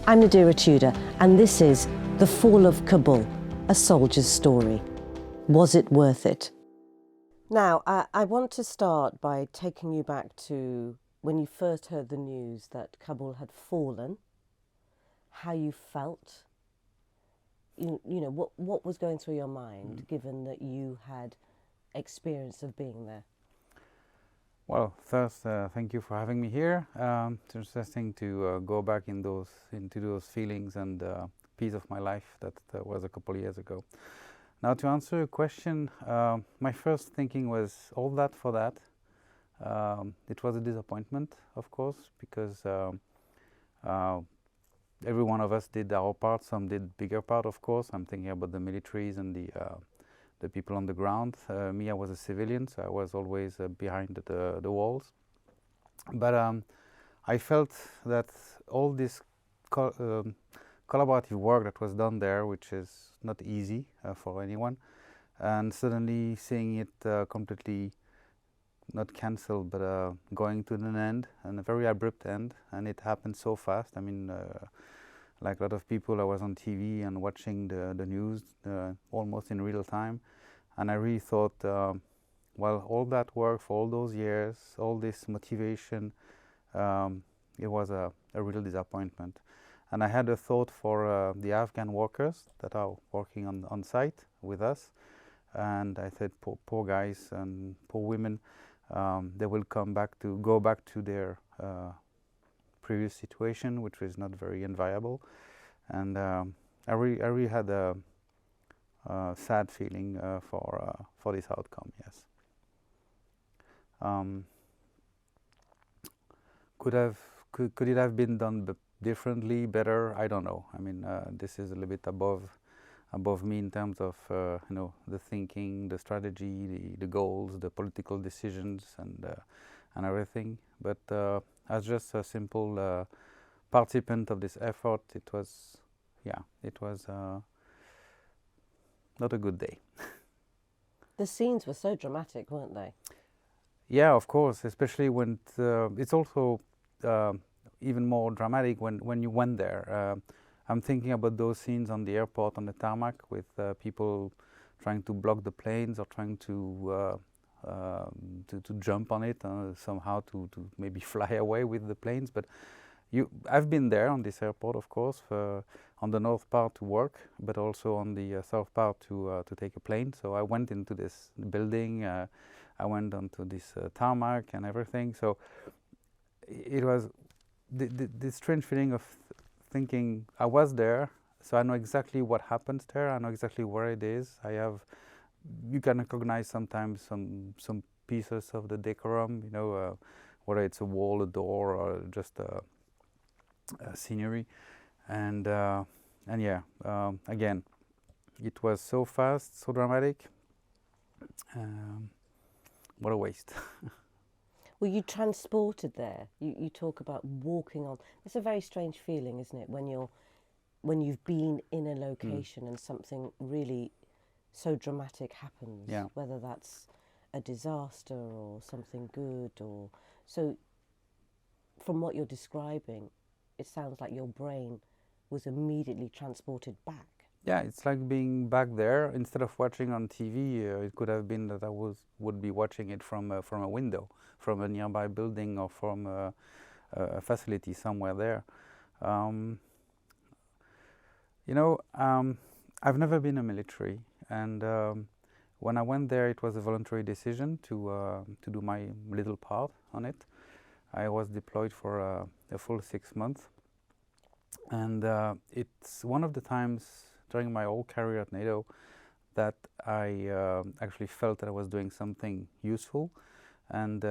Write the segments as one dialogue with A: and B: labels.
A: I'm Nadira Tudor, and this is The Fall of Kabul, a soldier's story. Was it worth it? Now, I want to start by taking you back to when you first heard the news that Kabul had fallen, how you felt, you know, what was going through your mind, given that you had experience of being there?
B: Well, first, thank you for having me here. It's interesting to go back into those feelings and piece of my life that was a couple of years ago. Now, to answer your question, my first thinking was all that for that. It was a disappointment, of course, because every one of us did our part. Some did bigger part, of course. I'm thinking about the militaries and the people on the ground. Me, I was a civilian, so I was always behind the walls. But I felt that all this collaborative work that was done there, which is not easy for anyone, and suddenly seeing it completely not cancelled, but going to an end, and a very abrupt end, and it happened so fast. I mean, like a lot of people, I was on TV and watching the news almost in real time, and I really thought, well, all that work for all those years, all this motivation, it was a real disappointment. And I had a thought for the Afghan workers that are working on site with us, and I said, poor guys and poor women, they will go back to their previous situation, which was not very enviable, and I really had a sad feeling for this outcome. Yes. Could it have been done differently, better? I don't know. I mean, this is a little bit above me in terms of the thinking, the strategy, the goals, the political decisions, and everything. But as just a simple participant of this effort, it was not a good day.
A: The scenes were so dramatic, weren't they?
B: Yeah, of course, especially when it's also even more dramatic when you went there. I'm thinking about those scenes on the airport, on the tarmac, with people trying to block the planes or trying to jump on it somehow to maybe fly away with the planes. But I've been there on this airport, of course, on the north part to work, but also on the south part to take a plane. So I went into this building, I went onto this tarmac and everything. So it was this strange feeling of thinking I was there, so I know exactly what happens there. I know exactly where it is. You can recognize sometimes some pieces of the decorum, whether it's a wall, a door, or just a scenery, and yeah, again, it was so fast, so dramatic. What a waste.
A: Were you transported there? You talk about walking on. It's a very strange feeling, isn't it, when you've been in a location and something really so dramatic happens,
B: yeah.
A: Whether that's a disaster or something good, or so. From what you're describing, it sounds like your brain was immediately transported back.
B: Yeah, it's like being back there. Instead of watching on TV, it could have been that I would be watching it from a window, from a nearby building, or from a facility somewhere there. I've never been a military, and when I went there, it was a voluntary decision to do my little part on it. I was deployed for a full 6 months, and it's one of the times during my whole career at NATO that I actually felt that I was doing something useful and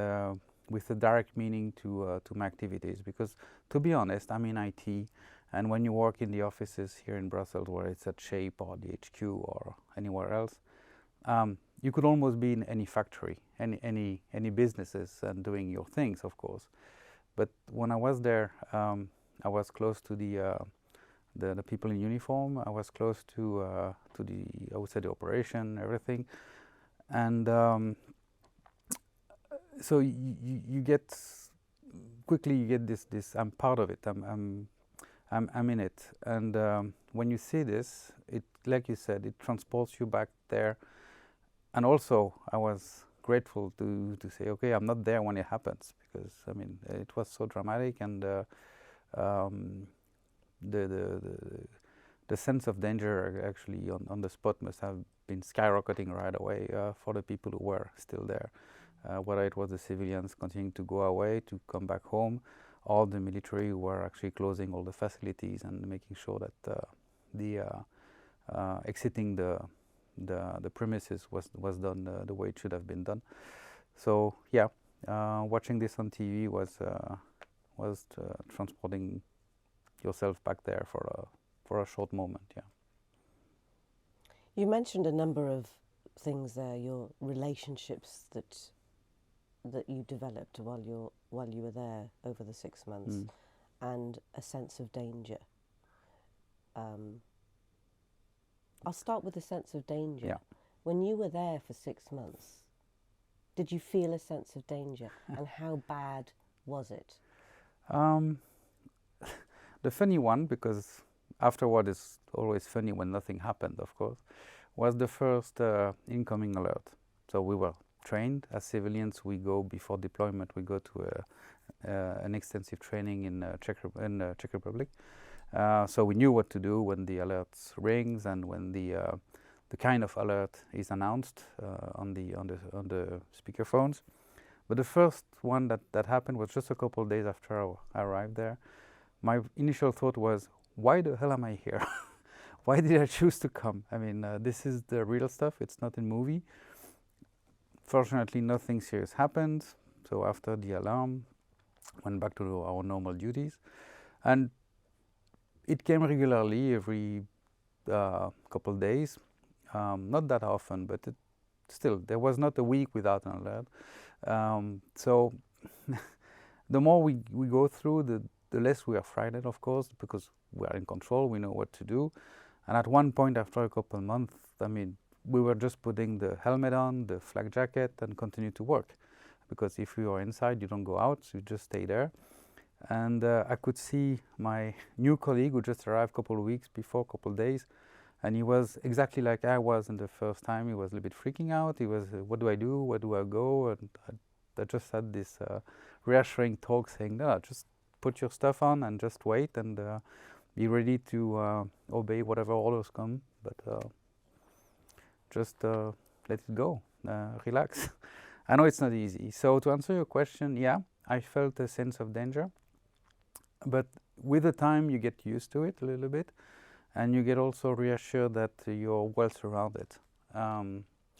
B: with a direct meaning to my activities. Because, to be honest, I'm in IT, and when you work in the offices here in Brussels, where it's at SHAPE or the HQ or anywhere else, you could almost be in any factory, any businesses, and doing your things, of course. But when I was there, I was close to the people in uniform. I was close to the, I would say, the operation, everything, and so you get quickly, you get this. I'm part of it. I'm in it. And when you see this, it, like you said, it transports you back there. And also, I was grateful to say, okay, I'm not there when it happens, because I mean, it was so dramatic, and um, the sense of danger actually on the spot must have been skyrocketing right away for the people who were still there. Whether it was the civilians continuing to go away to come back home, or the military who were actually closing all the facilities and making sure that exiting the premises was done the way it should have been done. So yeah, watching this on TV was transporting yourself back there for a short moment. Yeah.
A: You mentioned a number of things there, your relationships that you developed while you were there over the 6 months, and a sense of danger. I'll start with the sense of danger.
B: Yeah.
A: When you were there for 6 months, did you feel a sense of danger, and how bad was it?
B: The funny one, because afterward it's always funny when nothing happened, of course, was the first incoming alert. So we were trained as civilians. We go before deployment. We go to an extensive training in Czech Republic. So we knew what to do when the alert rings and when the kind of alert is announced on the speakerphones. But the first one that happened was just a couple of days after I arrived there. My initial thought was, why the hell am I here? Why did I choose to come? I mean, this is the real stuff. It's not a movie. Fortunately, nothing serious happened. So after the alarm, went back to our normal duties, and it came regularly every couple of days. Not that often, but still, there was not a week without an alert. So the more we go through, the less we are frightened, of course, because we are in control, we know what to do. And at one point, after a couple of months, I mean, we were just putting the helmet on, the flak jacket, and continue to work. Because if you are inside, you don't go out, so you just stay there. And I could see my new colleague who just arrived a couple of weeks before, a couple of days, and he was exactly like I was in the first time. He was a little bit freaking out. He was, what do I do? Where do I go? And I just had this reassuring talk saying, no, just put your stuff on and just wait and be ready to obey whatever orders come, but just let it go, relax. I know it's not easy. So to answer your question, yeah, I felt a sense of danger, but with the time you get used to it a little bit, and you get also reassured that you're well surrounded.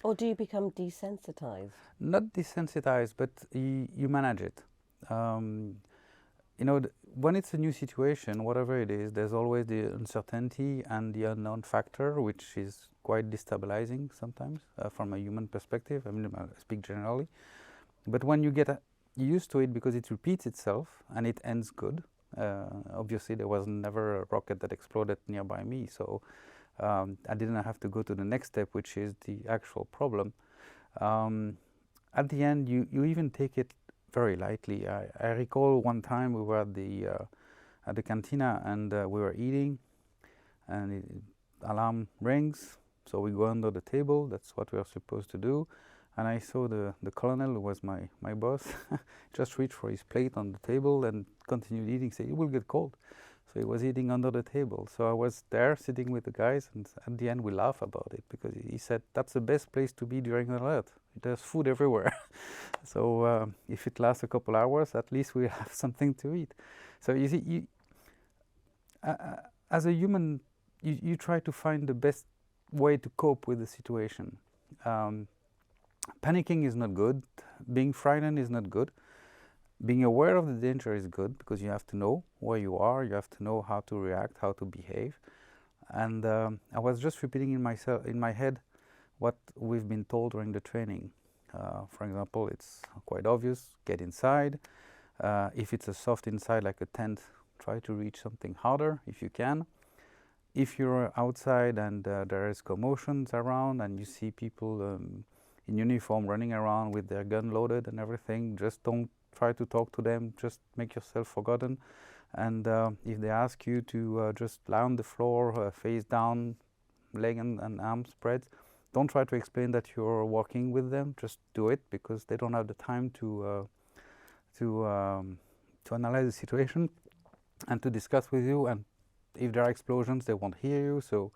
A: Or do you become desensitized?
B: Not desensitized, but you manage it. You know, when it's a new situation, whatever it is, there's always the uncertainty and the unknown factor, which is quite destabilizing sometimes from a human perspective. I mean, I speak generally. But when you get used to it, because it repeats itself and it ends good, obviously there was never a rocket that exploded nearby me, so I didn't have to go to the next step, which is the actual problem. At the end, you even take it very lightly. I recall one time we were at the cantina and we were eating, and alarm rings, so we go under the table. That's what we are supposed to do. And I saw the colonel, who was my boss, just reach for his plate on the table and continued eating. Say, it will get cold. So he was eating under the table. So I was there sitting with the guys, and at the end we laugh about it, because he said that's the best place to be during an alert. There's food everywhere. So if it lasts a couple hours, at least we have something to eat. So you see, as a human, you try to find the best way to cope with the situation. Panicking is not good. Being frightened is not good. Being aware of the danger is good, because you have to know where you are. You have to know how to react, how to behave. And I was just repeating in my head what we've been told during the training. For example, it's quite obvious: get inside. If it's a soft inside like a tent, try to reach something harder if you can. If you're outside and there is commotions around and you see people in uniform running around with their gun loaded and everything, just don't try to talk to them. Just make yourself forgotten And if they ask you to just lie on the floor, face down, leg and arm spread, don't try to explain that you're walking with them. Just do it, because they don't have the time to analyze the situation and to discuss with you. And if there are explosions, they won't hear you. So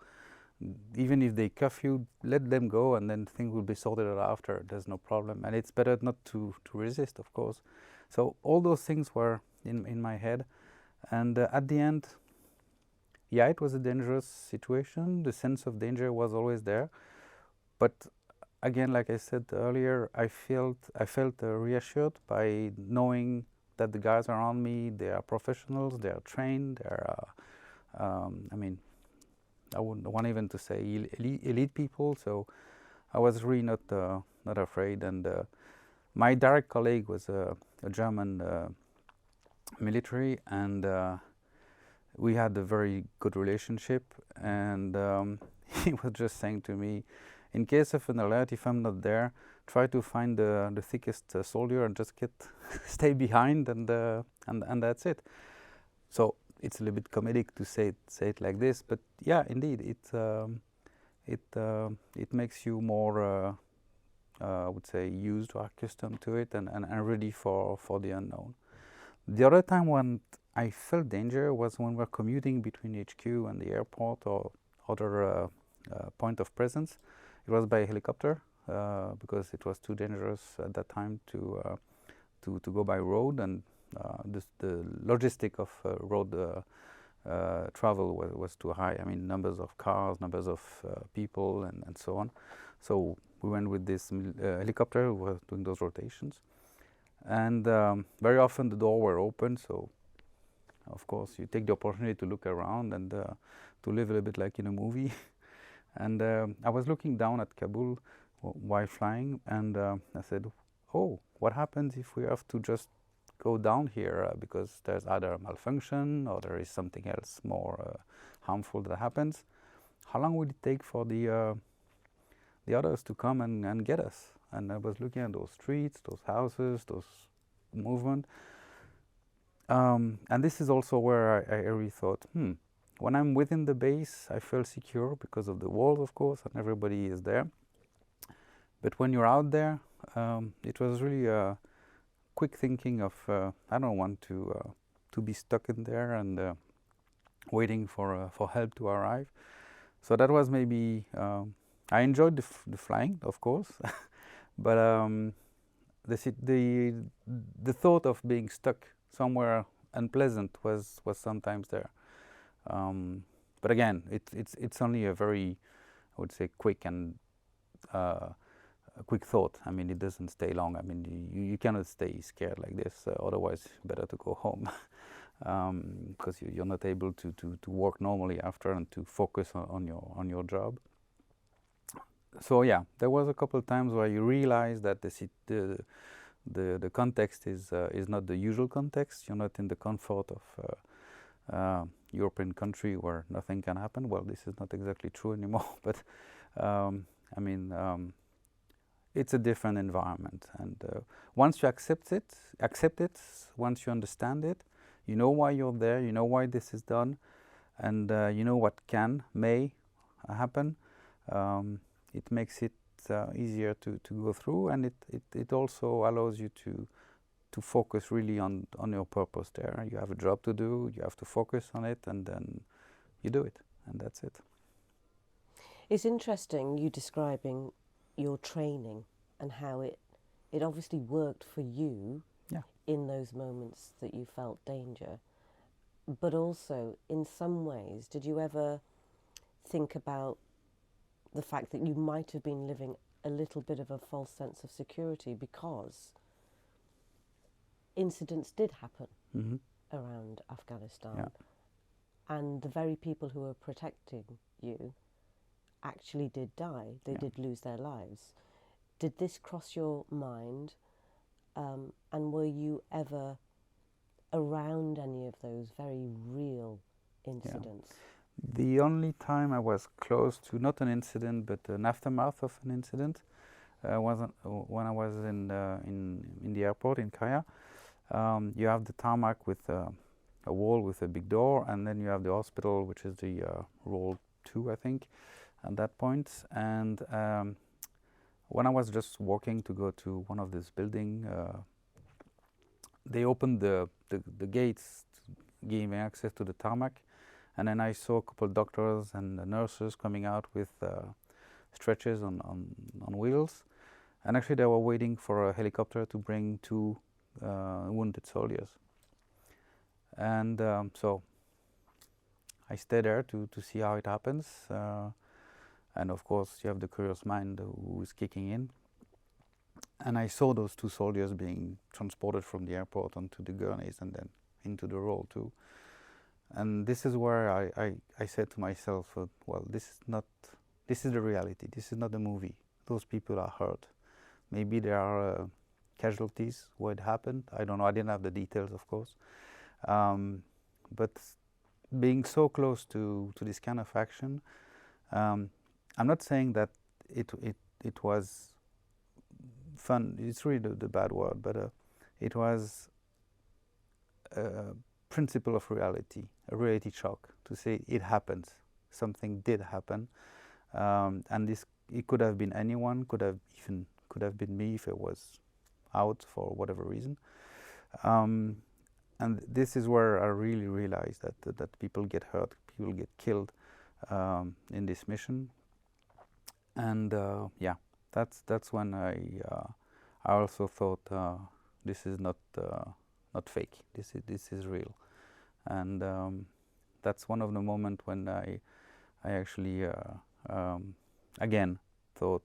B: even if they cuff you, let them go, and then things will be sorted out after. There's no problem, and it's better not to resist, of course. So all those things were in my head, and at the end, yeah, it was a dangerous situation. The sense of danger was always there, but again, like I said earlier, I felt reassured by knowing that the guys around me, they are professionals, they are trained, they are I mean, I wouldn't want even to say elite people. So I was really not afraid. And my direct colleague was a German military, and we had a very good relationship. And he was just saying to me, in case of an alert, if I'm not there, try to find the thickest soldier and just stay behind, and that's it. So it's a little bit comedic to say it like this, but yeah, indeed, it makes you more, I would say, used or accustomed to it, and ready for the unknown. The other time when I felt danger was when we're commuting between HQ and the airport or other point of presence. It was by helicopter, because it was too dangerous at that time to go by road, and the logistic of road travel was too high. I mean, numbers of cars, numbers of people, and so on. So we went with this helicopter. We were doing those rotations, and very often the door were open. So of course you take the opportunity to look around and to live a little bit like in a movie. And I was looking down at Kabul while flying, and I said, "Oh, what happens if we have to just go down here because there's either a malfunction or there is something else more harmful that happens? How long would it take for the others to come and get us?" And I was looking at those streets, those houses, those movement. And this is also where I really thought, when I'm within the base, I feel secure because of the walls, of course, and everybody is there. But when you're out there, it was really quick thinking of I don't want to be stuck in there and waiting for help to arrive. So that was maybe I enjoyed the flying, of course, but the thought of being stuck somewhere unpleasant was sometimes there. But again, it's only a very, I would say, quick and quick thought. I mean, it doesn't stay long. I mean, you cannot stay scared like this. Otherwise, better to go home, because you're not able to work normally after and to focus on your job. So yeah, there was a couple of times where you realize that the context is not the usual context. You're not in the comfort of European country where nothing can happen. Well, this is not exactly true anymore, but I mean, it's a different environment, and once you accept it, once you understand it, you know why you're there, you know why this is done, and you know what may happen. It makes it easier to go through, and it also allows you to focus really on your purpose there. You have a job to do, you have to focus on it, and then you do it, and that's it.
A: It's interesting you describing your training and how it obviously worked for you in those moments that you felt danger, but also in some ways, did you ever think about the fact that you might have been living a little bit of a false sense of security because incidents did happen around Afghanistan, and the very people who were protecting you actually did die. They did lose their lives. Did this cross your mind, and were you ever around any of those very real incidents?
B: The only time I was close to, not an incident, but an aftermath of an incident, was when I was in the airport in Kaya. You have the tarmac with a wall with a big door, and then you have the hospital, which is the roll 2, I think, at that point. And when I was just walking to go to one of these buildings, they opened the gates, gave me access to the tarmac, and then I saw a couple of doctors and nurses coming out with stretchers on wheels, and actually they were waiting for a helicopter to bring 2 wounded soldiers. And so I stayed there to see how it happens, and of course you have the curious mind who is kicking in. And I saw those 2 soldiers being transported from the airport onto the gurneys and then into the roll 2. And this is where I said to myself, well, this is the reality. This is not a movie. Those people are hurt. Maybe there are casualties where it happened. I don't know. I didn't have the details, of course. But being so close to this kind of action, I'm not saying that it was fun. It's really the bad word, but it was a principle of reality, a reality shock, to say it happens. Something did happen, and it could have been anyone. Could have been me if it was out for whatever reason. And this is where I really realized that people get hurt, people get killed in this mission. And yeah, that's when I also thought this is not fake. This is real. And that's one of the moments when I actually again thought,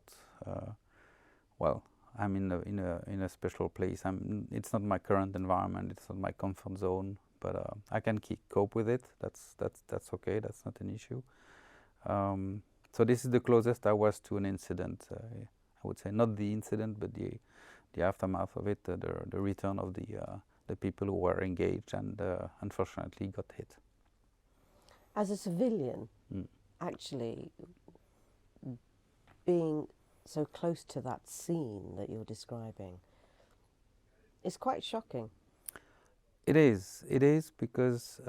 B: well, I'm in a special place. It's not my current environment. It's not my comfort zone, but I can cope with it. That's okay. That's not an issue. So this is the closest I was to an incident. I would say not the incident, but the aftermath of it, the return of the people who were engaged and unfortunately got hit.
A: As a civilian, actually being so close to that scene that you're describing is quite shocking.
B: It is because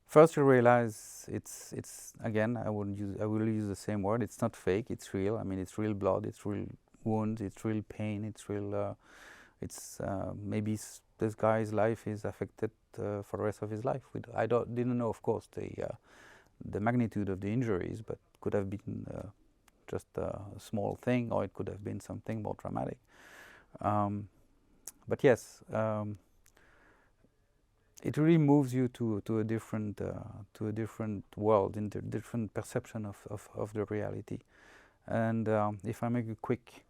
B: first you realize it's again, I will use the same word. It's not fake. It's real. I mean, it's real blood. It's real wounds. It's real pain. It's real. Maybe this guy's life is affected for the rest of his life. Didn't know, of course, the magnitude of the injuries, but could have been just a small thing, or it could have been something more dramatic. But yes, it really moves you to a different world, into a different perception of the reality. And if I make a quick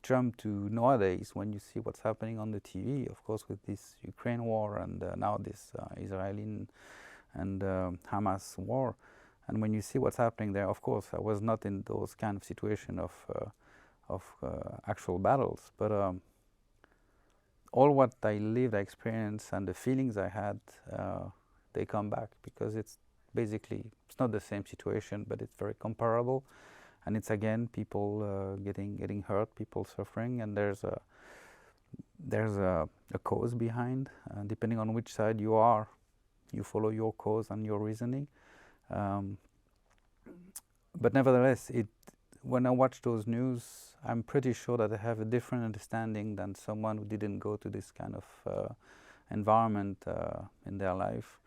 B: jump to nowadays, when you see what's happening on the TV, of course, with this Ukraine war and now this Israeli and Hamas war, and when you see what's happening there, of course, I was not in those kind of situation of actual battles, but all what I lived, I experienced, and the feelings I had, they come back, because it's not the same situation, but it's very comparable, and it's again people getting hurt, people suffering, and there's a cause behind. Depending on which side you are, you follow your cause and your reasoning. But nevertheless, when I watch those news, I'm pretty sure that I have a different understanding than someone who didn't go to this kind of environment in their life.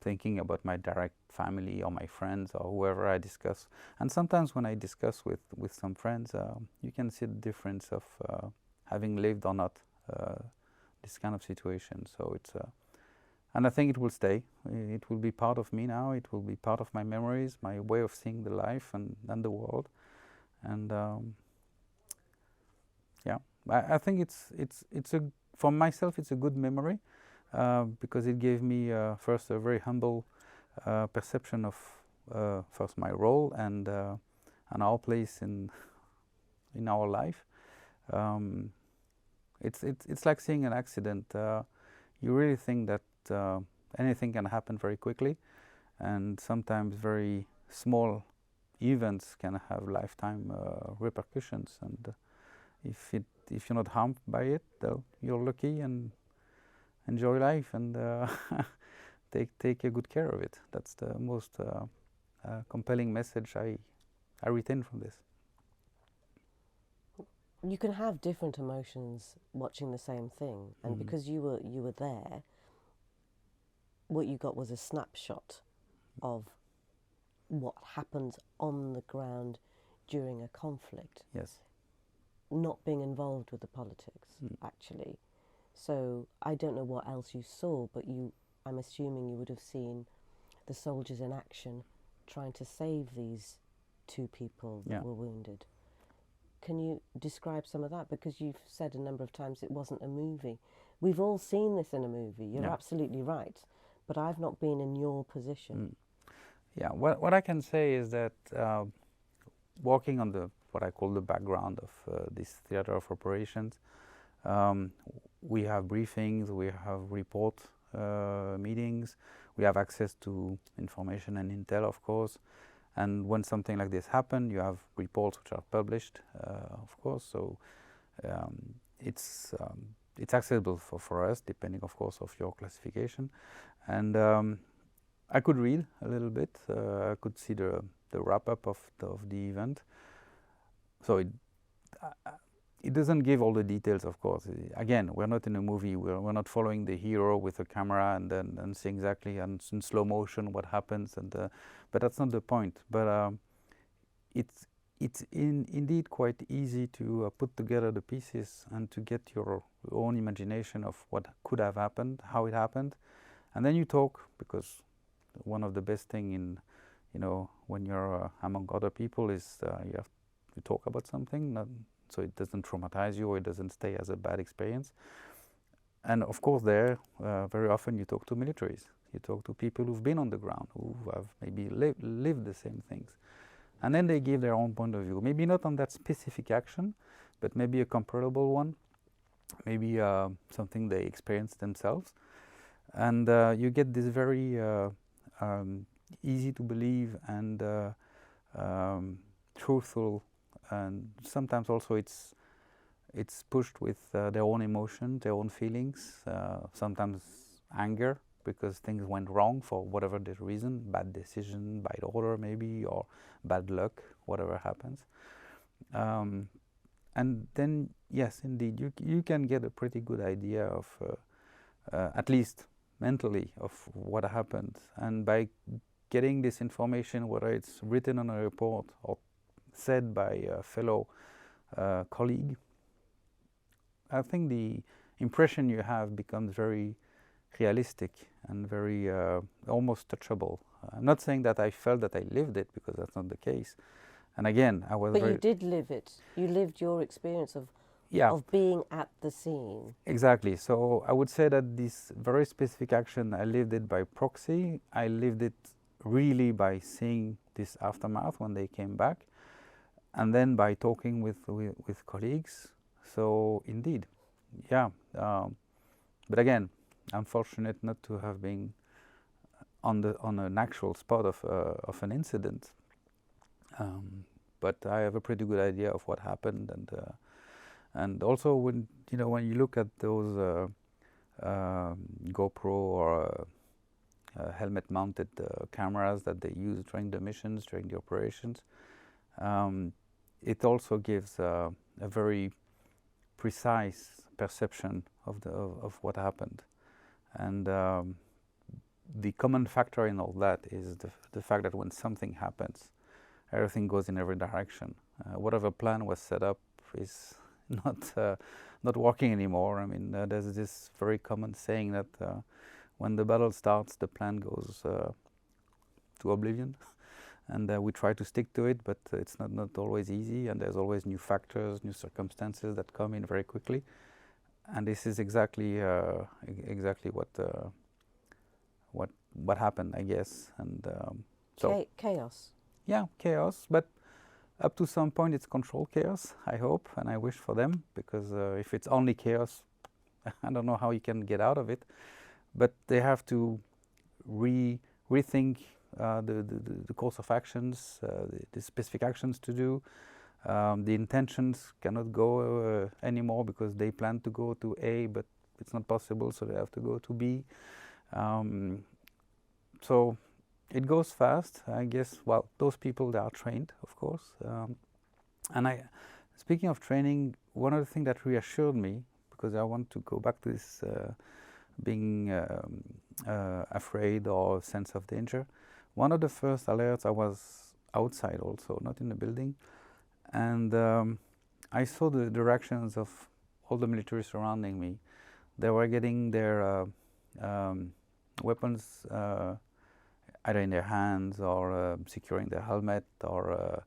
B: Thinking about my direct family or my friends or whoever I discuss. And sometimes when I discuss with some friends, you can see the difference of having lived or not this kind of situation. So it's and I think it will stay. It will be part of me now. It will be part of my memories, my way of seeing the life and the world. And yeah, I think it's for myself it's a good memory because it gave me first a very humble perception of first my role and our place in our life. It's like seeing an accident. You really think that anything can happen very quickly, and sometimes very small events can have lifetime repercussions. And if you're not harmed by it, though, you're lucky, and enjoy life and take a good care of it. That's the most compelling message I retain from this.
A: You can have different emotions watching the same thing, and because you were there, what you got was a snapshot of what happens on the ground during a conflict.
B: Yes.
A: Not being involved with the politics, actually. So I don't know what else you saw, but I'm assuming you would have seen the soldiers in action trying to save these two people that were wounded. Can you describe some of that? Because you've said a number of times it wasn't a movie. We've all seen this in a movie. You're absolutely right. But I've not been in your position.
B: Yeah, what I can say is that walking on what I call the background of this theater of operations, we have briefings, we have report meetings, we have access to information and intel, of course. And when something like this happens, you have reports which are published, of course. So it's accessible for us, depending, of course, of your classification. And I could read a little bit. I could see the wrap up of the event. So it doesn't give all the details, of course. Again, we're not in a movie. We're not following the hero with a camera and see exactly in slow motion what happens. But that's not the point. But it's indeed quite easy to put together the pieces and to get your own imagination of what could have happened, how it happened, and then you talk, because one of the best thing in, when you're among other people is you have to talk about something, so it doesn't traumatize you or it doesn't stay as a bad experience. And of course there, very often you talk to militaries, you talk to people who've been on the ground, who have maybe lived the same things. And then they give their own point of view, maybe not on that specific action, but maybe a comparable one, maybe something they experienced themselves. And you get this very easy to believe and truthful, and sometimes also it's pushed with their own emotion, their own feelings, sometimes anger because things went wrong for whatever the reason, bad decision, bad order maybe, or bad luck, whatever happens. And then, yes, indeed, you can get a pretty good idea of, at least mentally, of what happened. And by getting this information, whether it's written on a report or said by a fellow colleague, I think the impression you have becomes very realistic and very almost touchable. I'm not saying that I felt that I lived it, because that's not the case. And again, I was
A: But you did live it. You lived your experience of being at the scene.
B: Exactly. So I would say that this very specific action, I lived it by proxy. I lived it really by seeing this aftermath when they came back, and then by talking with colleagues. So indeed, yeah. But again, I'm fortunate not to have been on an actual spot of an incident. But I have a pretty good idea of what happened, and also when you look at those GoPro or helmet-mounted cameras that they use during the missions, during the operations, it also gives a very precise perception of what happened. And the common factor in all that is the fact that when something happens, everything goes in every direction. Whatever plan was set up is not working anymore. I mean, there's this very common saying that when the battle starts, the plan goes to oblivion, and we try to stick to it, but it's not always easy, and there's always new factors, new circumstances that come in very quickly. And this is exactly what happened, I guess. And so
A: chaos.
B: Yeah, chaos, but up to some point it's controlled chaos, I hope, and I wish for them, because if it's only chaos, I don't know how you can get out of it. But they have to rethink the course of actions, the specific actions to do. The intentions cannot go anymore because they plan to go to A, but it's not possible, so they have to go to B. So it goes fast, I guess. Well, those people, they are trained, of course. Speaking of training, one of the things that reassured me, because I want to go back to this being afraid or sense of danger. One of the first alerts, I was outside also, not in the building, and I saw the directions of all the military surrounding me. They were getting their weapons either in their hands or securing their helmet or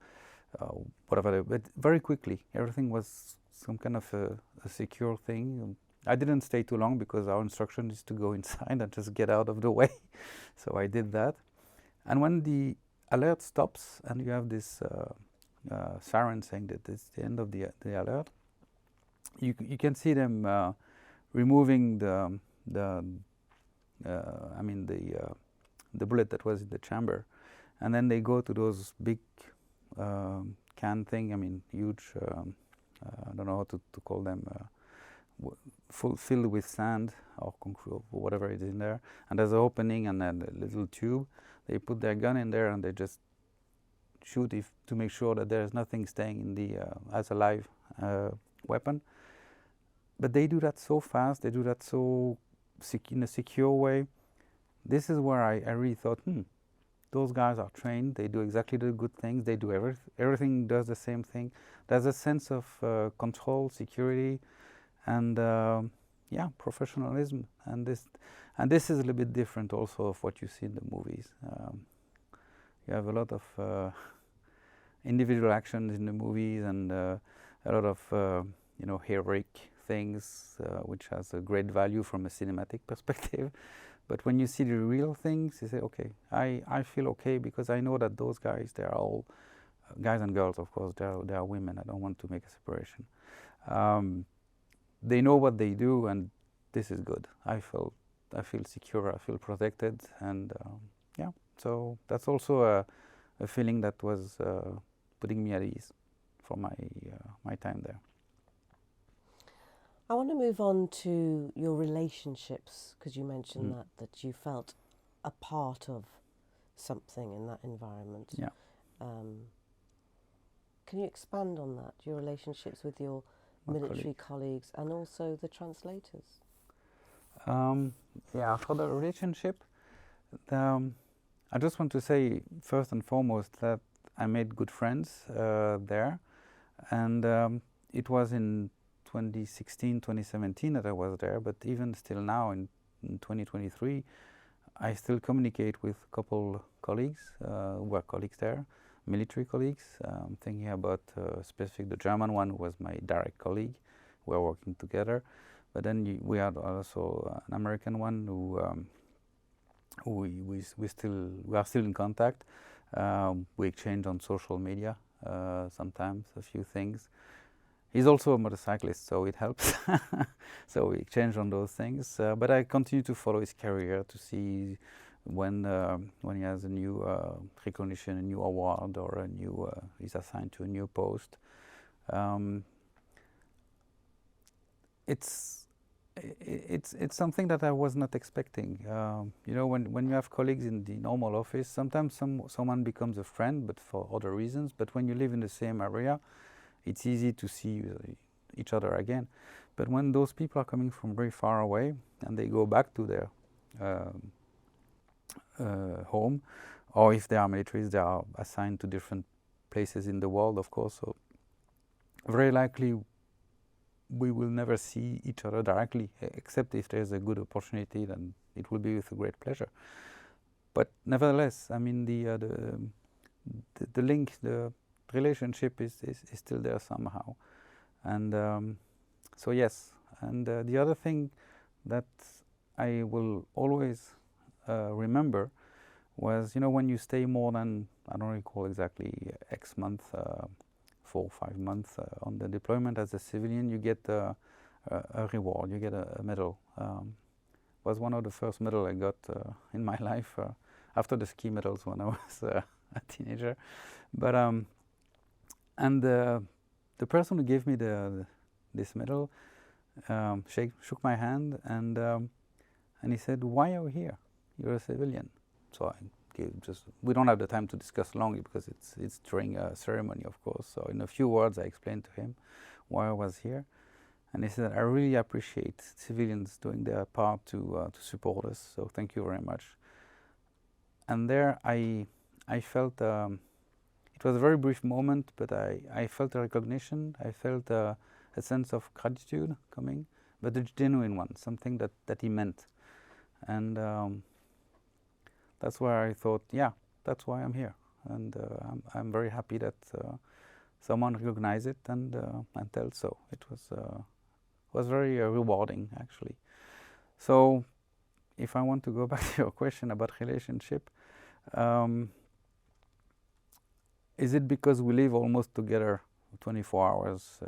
B: whatever, but very quickly. Everything was some kind of a secure thing. I didn't stay too long because our instruction is to go inside and just get out of the way. So I did that. And when the alert stops and you have this siren saying that it's the end of the alert, you can see them removing the bullet that was in the chamber, and then they go to those big can thing. I mean, huge. I don't know how to call them. Filled with sand or concrete or whatever is in there, and there's an opening and then a little tube. They put their gun in there and they just shoot to make sure that there's nothing staying in the as a live weapon. But they do that so fast. They do that so in a secure way. This is where I really thought, those guys are trained. They do exactly the good things. They do everything does the same thing. There's a sense of control, security, and professionalism. And this is a little bit different also of what you see in the movies. You have a lot of individual actions in the movies and a lot of heroic things, which has a great value from a cinematic perspective. But when you see the real things, you say, okay, I feel okay because I know that those guys, they are all guys and girls, of course. They are women. I don't want to make a separation. They know what they do, and this is good. I feel secure. I feel protected, and so that's also a feeling that was putting me at ease for my time there.
A: I want to move on to your relationships, because you mentioned that you felt a part of something in that environment.
B: Yeah.
A: Can you expand on that, your relationships with your military colleagues and also the translators?
B: For the relationship, I just want to say first and foremost that I made good friends there, and it was in 2016, 2017 that I was there, but even still now in 2023, I still communicate with a couple colleagues who are colleagues there, military colleagues. I'm thinking about specifically the German one, who was my direct colleague. We are working together. But then we had also an American one who we are still in contact. We exchange on social media sometimes a few things. He's also a motorcyclist, so it helps. So we exchange on those things. But I continue to follow his career to see when he has a new recognition, a new award, or he's assigned to a new post. It's something that I was not expecting. When you have colleagues in the normal office, sometimes someone becomes a friend, but for other reasons. But when you live in the same area, it's easy to see each other again. But when those people are coming from very far away and they go back to their home, or if they are militaries, they are assigned to different places in the world, of course. So very likely we will never see each other directly, except if there's a good opportunity, then it will be with a great pleasure. But nevertheless, I mean, the link, the relationship is still there somehow. And so yes, and the other thing that I will always remember was, when you stay more than, I don't recall exactly, X month, 4 or 5 months on the deployment as a civilian, you get a reward, you get a medal. Was one of the first medals I got in my life, after the ski medals when I was a teenager. But and the person who gave me this medal, shook my hand, and he said, "Why are you here? You're a civilian." So we don't have the time to discuss long because it's during a ceremony, of course. So in a few words, I explained to him why I was here, and he said, "I really appreciate civilians doing their part to support us. So thank you very much." And there, I felt it was a very brief moment, but I felt a recognition. I felt a sense of gratitude coming, but a genuine one, something that he meant, and that's where I thought, yeah, that's why I'm here, and I'm very happy that someone recognized it and tells so. It was very rewarding, actually. So, if I want to go back to your question about relationship, is it because we live almost together 24 hours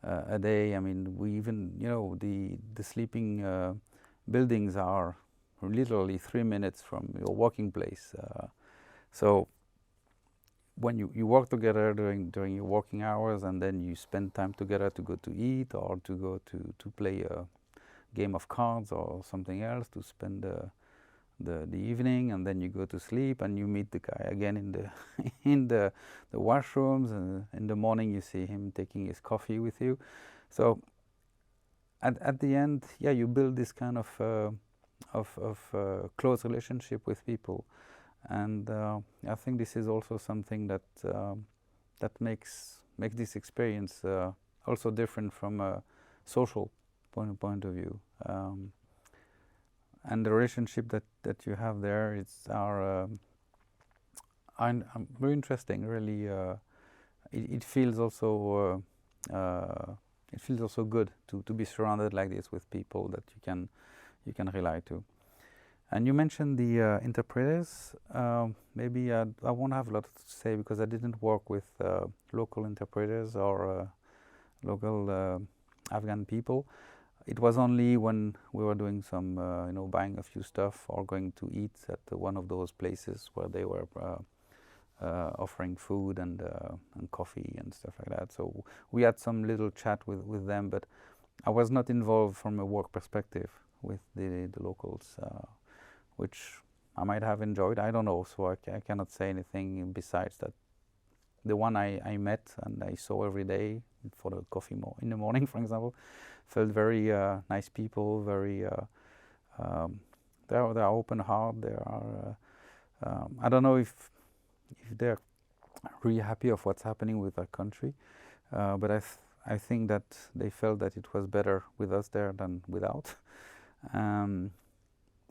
B: a day? I mean, we even, the sleeping buildings are literally 3 minutes from your working place. So when you work together during your working hours, and then you spend time together to go to eat or to go to play a game of cards or something else, to spend the evening, and then you go to sleep and you meet the guy again in the in the washrooms, and in the morning you see him taking his coffee with you. So at the end, yeah, you build this kind of close relationship with people, and I think this is also something that makes this experience also different from a social point of view. And the relationship that you have there, are very interesting. Really, it feels also good to be surrounded like this with people that you can rely to. And you mentioned the interpreters. Maybe I won't have a lot to say because I didn't work with local interpreters or local Afghan people. It was only when we were doing some, buying a few stuff or going to eat at one of those places where they were offering food and coffee and stuff like that. So we had some little chat with them, but I was not involved from a work perspective with the locals, which I might have enjoyed. I don't know, so I cannot say anything besides that. The one I met and I saw every day for the coffee in the morning, for example, felt very nice people. Very they're open heart. They are. I don't know if they're really happy of what's happening with our country, but I think that they felt that it was better with us there than without.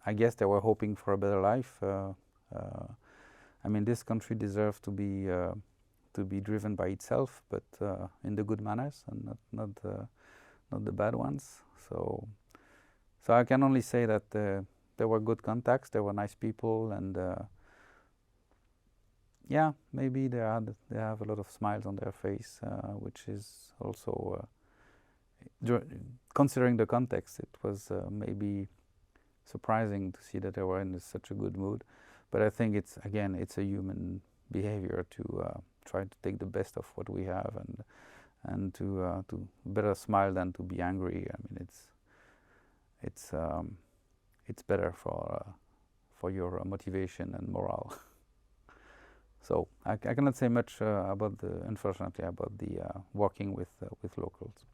B: I guess they were hoping for a better life. I mean, this country deserves to be driven by itself, but in the good manners and not the bad ones. So I can only say that there were good contacts, there were nice people, and yeah, maybe they have a lot of smiles on their face, which is also, considering the context, it was maybe surprising to see that they were in such a good mood. But I think it's a human behavior to try to take the best of what we have and to better smile than to be angry. I mean, it's better for your motivation and morale. So I cannot say much unfortunately, about the working with locals.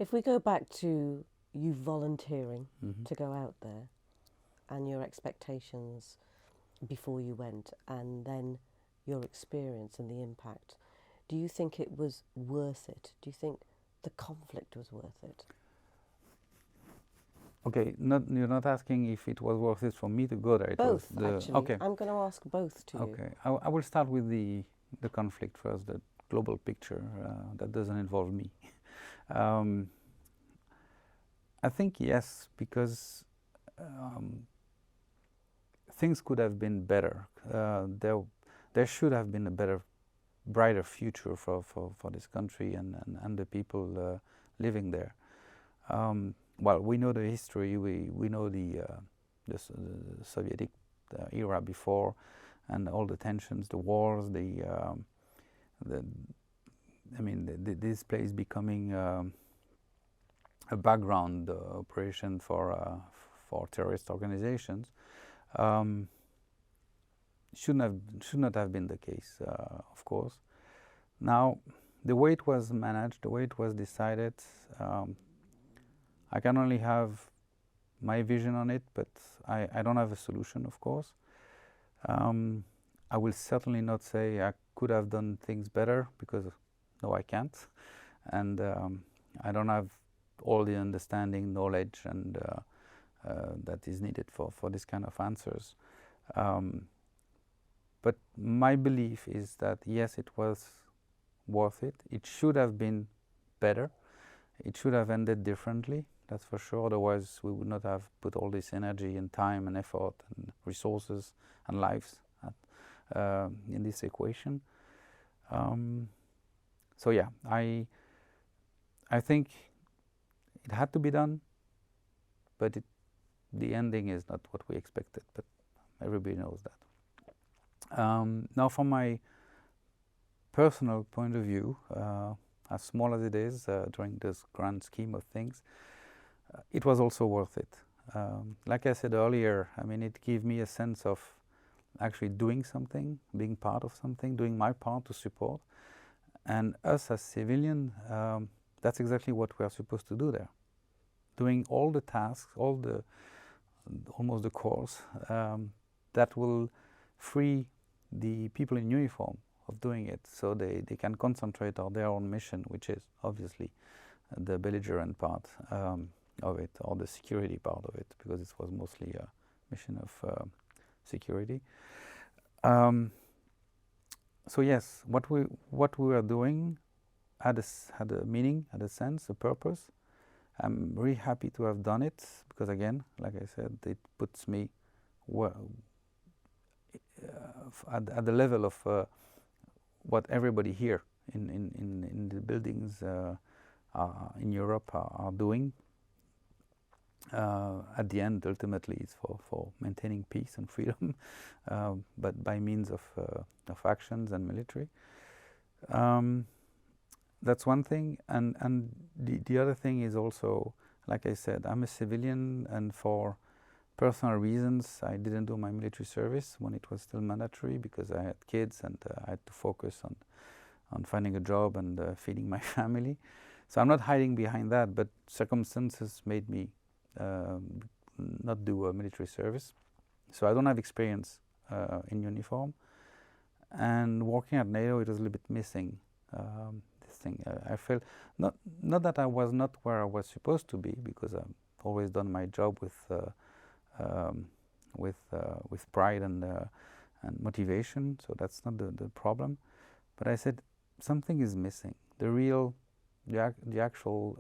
A: If we go back to you volunteering to go out there and your expectations before you went, and then your experience and the impact, do you think it was worth it? Do you think the conflict was worth it?
B: Okay, you're not asking if it was worth it for me to go there.
A: Both, actually.
B: Okay.
A: I'm going to ask both to you.
B: Okay, I will start with the conflict first, the global picture that doesn't involve me. I think yes, because things could have been better. There should have been a better, brighter future for this country and the people living there. Well, we know the history. We know the Soviet era before, and all the tensions, the wars, this place becoming a background operation for terrorist organizations. Should not have been the case, of course. Now, the way it was managed, the way it was decided, I can only have my vision on it, but I don't have a solution, of course. I will certainly not say I could have done things better, because no, I can't. And I don't have all the understanding, knowledge, and that is needed for this kind of answers. But my belief is that yes, it was worth it. It should have been better. It should have ended differently, that's for sure. Otherwise, we would not have put all this energy and time and effort and resources and lives in this equation. So yeah, I think it had to be done, but the ending is not what we expected. But everybody knows that. Now, from my personal point of view, as small as it is during this grand scheme of things, it was also worth it. Like I said earlier, I mean, it gave me a sense of actually doing something, being part of something, doing my part to support. And us as civilians, that's exactly what we are supposed to do there. Doing all the tasks, almost the chores, that will free the people in uniform of doing it, so they can concentrate on their own mission, which is obviously the belligerent part of it, or the security part of it, because it was mostly a mission of security. So yes, what we were doing had a meaning, had a sense, a purpose. I'm really happy to have done it, because again, like I said, it puts me at the level of what everybody here in the buildings in Europe are doing. At the end, ultimately, it's for maintaining peace and freedom, but by means of actions and military. That's one thing, and the other thing is also, like I said, I'm a civilian, and for personal reasons, I didn't do my military service when it was still mandatory, because I had kids and I had to focus on finding a job and feeding my family. So I'm not hiding behind that, but circumstances made me not do a military service. So I don't have experience in uniform. And working at NATO, it was a little bit missing this thing. I felt not that I was not where I was supposed to be, because I've always done my job with pride and motivation. So that's not the problem. But I said something is missing. The actual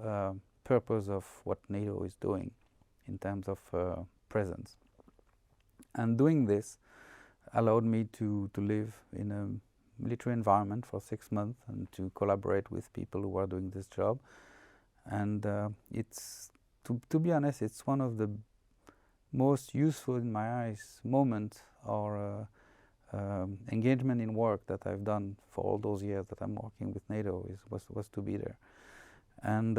B: purpose of what NATO is doing in terms of presence. And doing this allowed me to live in a military environment for 6 months and to collaborate with people who are doing this job. And it's, to be honest, it's one of the most useful, in my eyes, moment or engagement in work that I've done for all those years that I'm working with NATO was to be there. And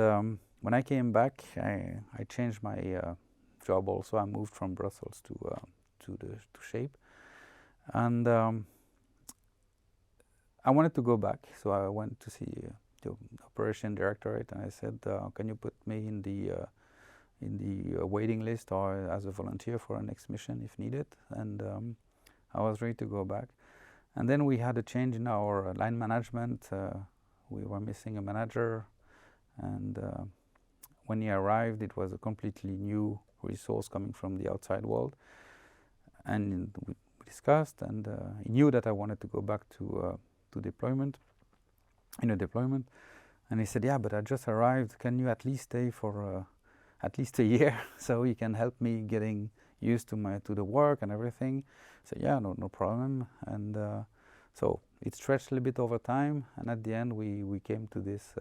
B: when I came back, I changed my job also. I moved from Brussels to SHAPE, and I wanted to go back. So I went to see the operation directorate, and I said, "Can you put me in the waiting list or as a volunteer for a next mission if needed?" And I was ready to go back. And then we had a change in our line management. We were missing a manager, and when he arrived, it was a completely new resource coming from the outside world. And we discussed, and he knew that I wanted to go back to deployment, and he said, "Yeah, but I just arrived. Can you at least stay for at least a year so you can help me getting used to the work and everything?" I said, "Yeah, no problem." And so it stretched a little bit over time, and at the end we came to this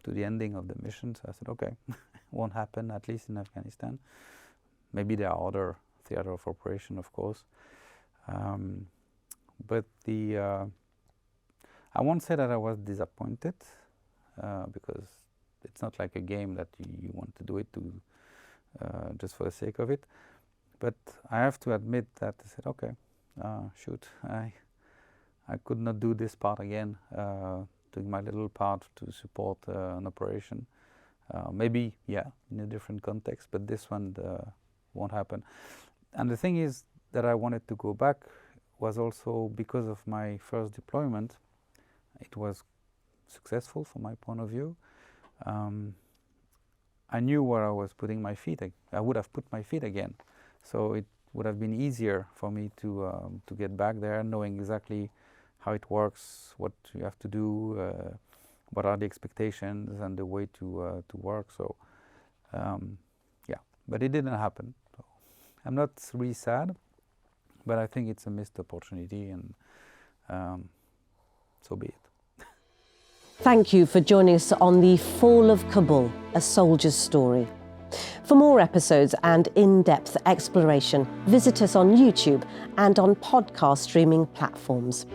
B: to the ending of the mission. So I said, "Okay, won't happen, at least in Afghanistan. Maybe there are other theater of operation, of course." But I won't say that I was disappointed, because it's not like a game that you want to do it to just for the sake of it. But I have to admit that I said, okay, shoot, I could not do this part again, doing my little part to support an operation. Maybe, yeah, in a different context, but this one won't happen. And the thing is that I wanted to go back was also because of my first deployment. It was successful from my point of view. I knew where I was putting my feet. I would have put my feet again. So it would have been easier for me to get back there, knowing exactly how it works, what you have to do, what are the expectations and the way to work. So yeah, but it didn't happen. So I'm not really sad, but I think it's a missed opportunity, and so be it.
A: Thank you for joining us on the Fall of Kabul, a soldier's story. For more episodes and in-depth exploration, visit us on YouTube and on podcast streaming platforms.